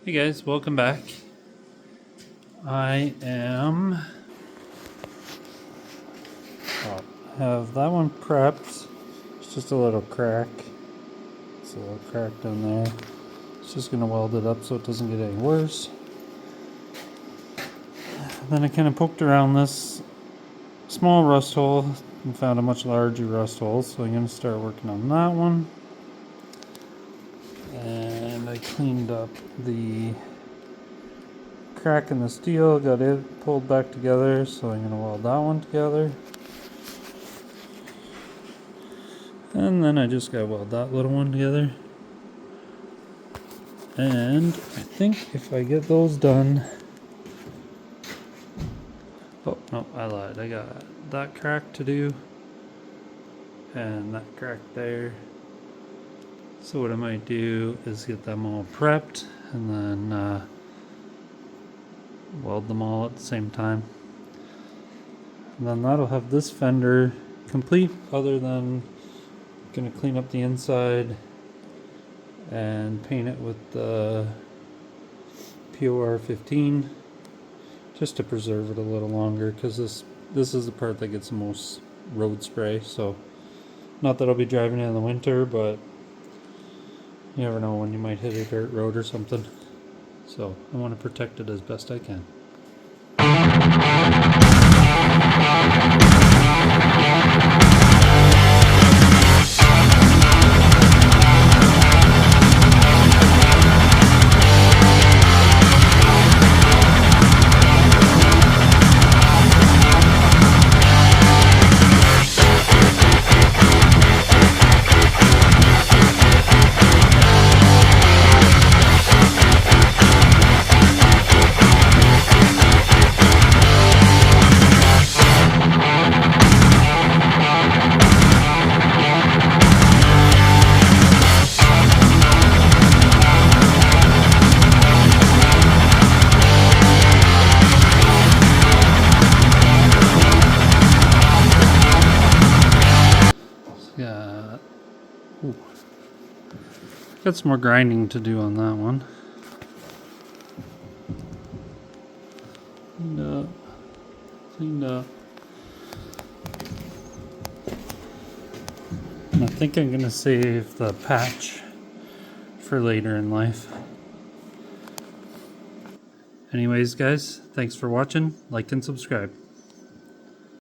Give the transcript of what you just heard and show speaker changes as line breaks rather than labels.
Hey guys, welcome back. I have that one prepped. It's just a little crack. It's a little crack down there. It's just gonna weld it up so it doesn't get any worse. Then I kind of poked around this small rust hole and found a much larger rust hole, so I'm gonna start working on that one. And I cleaned up the crack in the steel, got it pulled back together, so I'm going to weld that one together. And then I just got to weld that little one together. And I think if I get those done... Oh, no, I lied. I got that crack to do. And that crack there. So what I might do is get them all prepped and then weld them all at the same time. And then that'll have this fender complete, other than gonna clean up the inside and paint it with the POR 15 just to preserve it a little longer, because this is the part that gets the most road spray. So not that I'll be driving it in the winter, but you never know when you might hit a dirt road or something. So I want to protect it as best I can. Got some more grinding to do on that one. Cleaned up. And I think I'm gonna save the patch for later in life. Anyways, guys, thanks for watching. Like and subscribe.